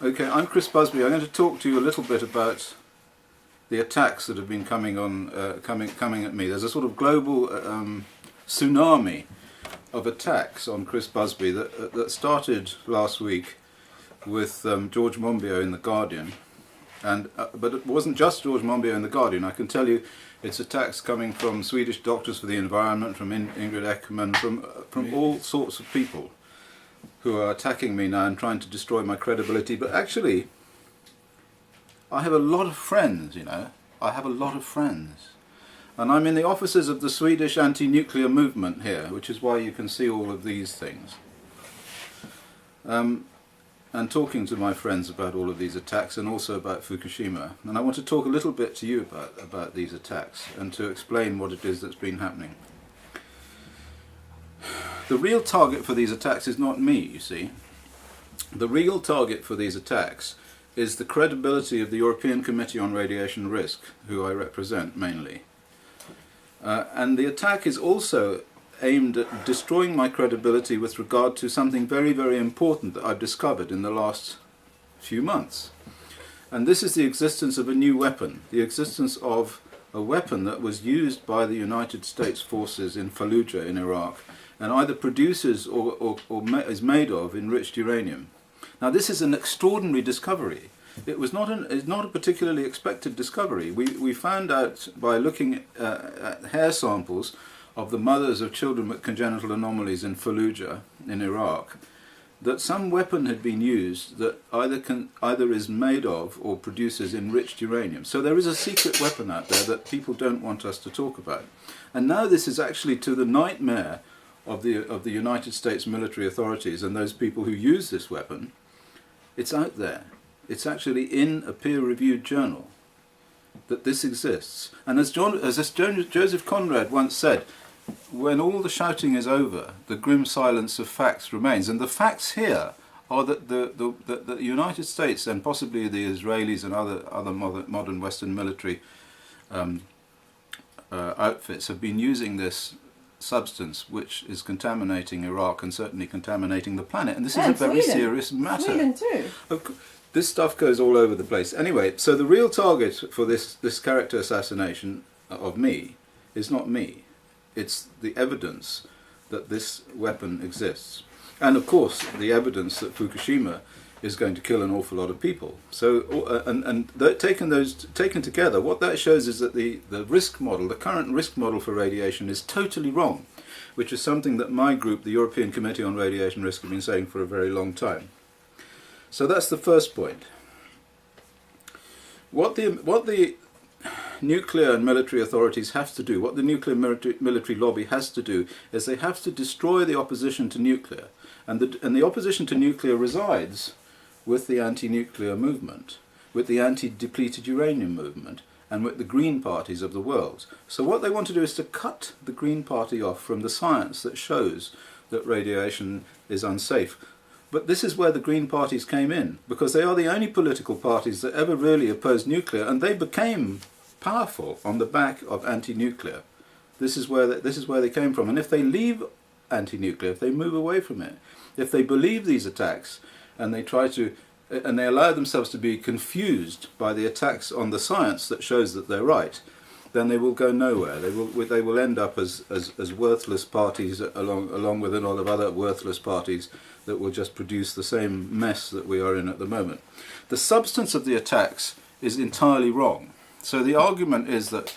Okay, I'm Chris Busby. I'm going to talk to you a little bit about the attacks that have been coming at me. There's a sort of global tsunami of attacks on Chris Busby that started last week with George Monbiot in The Guardian. But it wasn't just George Monbiot in The Guardian. I can tell you it's attacks coming from Swedish Doctors for the Environment, from Ingrid Eckermann, from all sorts of people who are attacking me now and trying to destroy my credibility. But actually, I have a lot of friends, you know. I have a lot of friends. And I'm in the offices of the Swedish anti-nuclear movement here, which is why you can see all of these things. And talking to my friends about all of these attacks and also about Fukushima. And I want to talk a little bit to you about these attacks and to explain what it is that's been happening. The real target for these attacks is not me, you see. The real target for these attacks is the credibility of the European Committee on Radiation Risk, who I represent mainly. And the attack is also aimed at destroying my credibility with regard to something very, very important that I've discovered in the last few months. And this is the existence of a new weapon, the existence of a weapon that was used by the United States forces in Fallujah in Iraq, and either produces or is made of enriched uranium. Now this is an extraordinary discovery. It's not a particularly expected discovery. We found out by looking at hair samples of the mothers of children with congenital anomalies in Fallujah in Iraq that some weapon had been used that either is made of or produces enriched uranium. So there is a secret weapon out there that people don't want us to talk about. And now this is actually to the nightmare of the United States military authorities and those people who use this weapon. It's out there. It's actually in a peer-reviewed journal that this exists. And as Joseph Conrad once said, when all the shouting is over, the grim silence of facts remains. And the facts here are that the United States and possibly the Israelis and other modern Western military outfits have been using this substance which is contaminating Iraq and certainly contaminating the planet. And this is a very serious matter. Sweden too. This stuff goes all over the place. Anyway, so the real target for this character assassination of me is not me. It's the evidence that this weapon exists. And of course, the evidence that Fukushima is going to kill an awful lot of people. So, taken together, what that shows is that the risk model, the current risk model for radiation is totally wrong, which is something that my group, the European Committee on Radiation Risk, have been saying for a very long time. So that's the first point. What the nuclear and military authorities have to do, what the nuclear military lobby has to do, is they have to destroy the opposition to nuclear. And the opposition to nuclear resides with the anti-nuclear movement, with the anti-depleted uranium movement, and with the Green parties of the world. So what they want to do is to cut the Green Party off from the science that shows that radiation is unsafe. But this is where the Green parties came in, because they are the only political parties that ever really opposed nuclear, and they became powerful on the back of anti-nuclear. This is where they came from. And if they leave anti-nuclear, if they move away from it, if they believe these attacks and they allow themselves to be confused by the attacks on the science that shows that they're right, then they will go nowhere. They will end up as worthless parties along with a lot of other worthless parties that will just produce the same mess that we are in at the moment. The substance of the attacks is entirely wrong. So the argument is that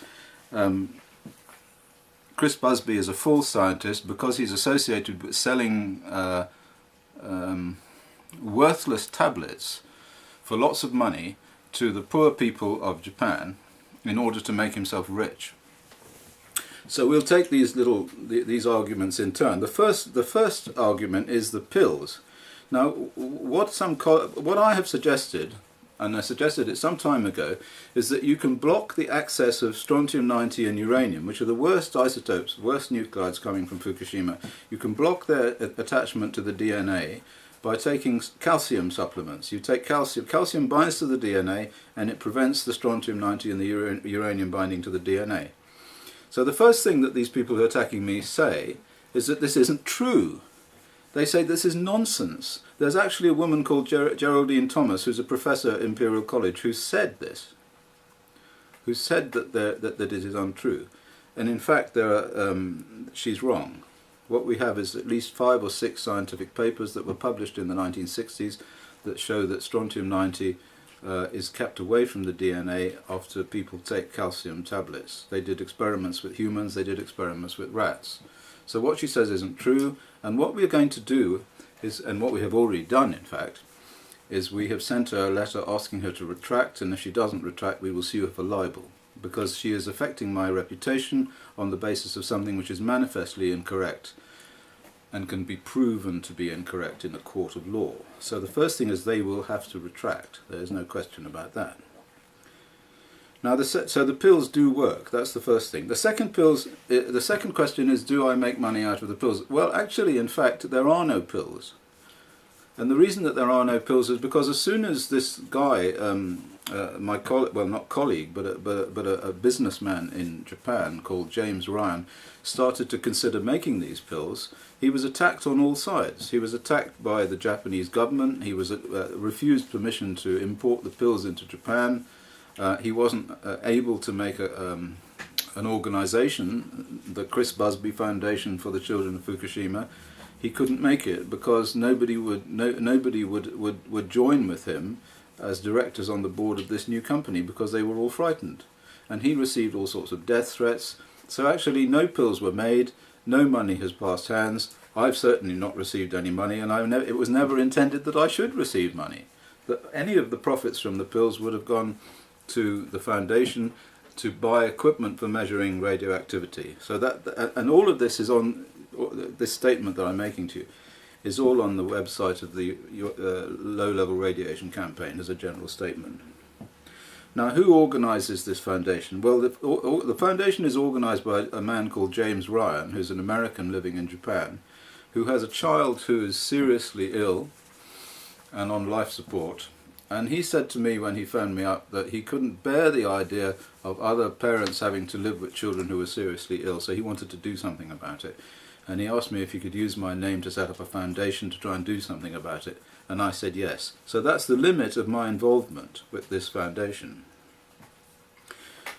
Chris Busby is a false scientist because he's associated with selling worthless tablets for lots of money to the poor people of Japan in order to make himself rich. So we'll take these arguments in turn. The first argument is the pills. Now, what I have suggested, and I suggested it some time ago, is that you can block the access of strontium-90 and uranium, which are the worst isotopes, worst nuclides coming from Fukushima. You can block their attachment to the DNA by taking calcium supplements. You take calcium. Calcium binds to the DNA, and it prevents the strontium-90 and the uranium binding to the DNA. So the first thing that these people who are attacking me say is that this isn't true. They say this is nonsense. There's actually a woman called Geraldine Thomas, who's a professor at Imperial College, who said this, who said that it is untrue. And in fact, she's wrong. What we have is at least 5 or 6 scientific papers that were published in the 1960s that show that strontium-90 is kept away from the DNA after people take calcium tablets. They did experiments with humans, they did experiments with rats. So what she says isn't true, and what we're going to do is, and what we have already done in fact, is we have sent her a letter asking her to retract, and if she doesn't retract we will sue her for libel, because she is affecting my reputation on the basis of something which is manifestly incorrect and can be proven to be incorrect in a court of law. So the first thing is they will have to retract. There is no question about that. Now, so the pills do work. That's the first thing. The second question is, do I make money out of the pills? Well, actually, in fact, there are no pills. And the reason that there are no pills is because as soon as this guy, my colleague, well, not colleague, but a businessman in Japan called James Ryan, started to consider making these pills, he was attacked on all sides. He was attacked by the Japanese government. He was refused permission to import the pills into Japan. He wasn't able to make an organization, the Chris Busby Foundation for the Children of Fukushima. He couldn't make it because nobody would join with him as directors on the board of this new company because they were all frightened. And he received all sorts of death threats. So actually no pills were made, no money has passed hands. I've certainly not received any money, and it was never intended that I should receive money. That any of the profits from the pills would have gone to the foundation to buy equipment for measuring radioactivity. So and all of this is on, this statement that I'm making to you is all on the website of the low-level radiation campaign as a general statement. Now, who organises this foundation? Well, the foundation is organised by a man called James Ryan, who's an American living in Japan, who has a child who is seriously ill and on life support. And he said to me when he phoned me up that he couldn't bear the idea of other parents having to live with children who were seriously ill, so he wanted to do something about it. And he asked me if he could use my name to set up a foundation to try and do something about it. And I said yes. So that's the limit of my involvement with this foundation.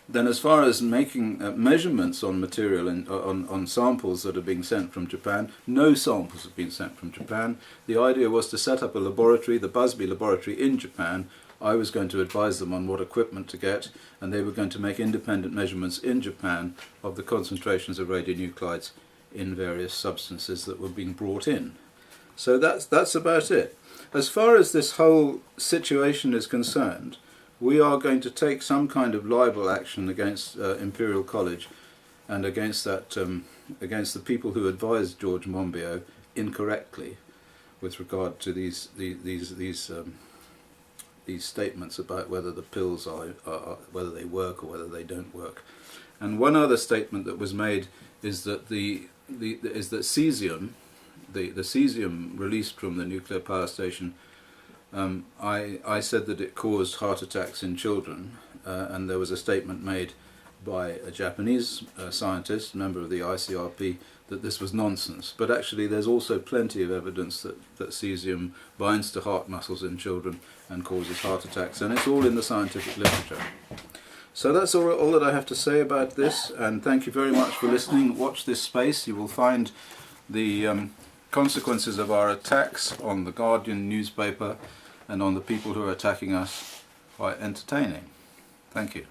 Then as far as making measurements on material and on samples that are being sent from Japan, no samples have been sent from Japan. The idea was to set up a laboratory, the Busby Laboratory in Japan. I was going to advise them on what equipment to get, and they were going to make independent measurements in Japan of the concentrations of radionuclides in various substances that were being brought in. So that's about it. As far as this whole situation is concerned, we are going to take some kind of libel action against Imperial College and against the people who advised George Monbiot incorrectly with regard to these statements about whether the pills are whether they work or whether they don't work. And one other statement that was made is that cesium, the cesium released from the nuclear power station, I said that it caused heart attacks in children, and there was a statement made by a Japanese scientist, member of the ICRP, that this was nonsense. But actually there's also plenty of evidence that cesium binds to heart muscles in children and causes heart attacks, and it's all in the scientific literature. So that's all that I have to say about this, and thank you very much for listening. Watch this space. You will find the consequences of our attacks on the Guardian newspaper and on the people who are attacking us quite entertaining. Thank you.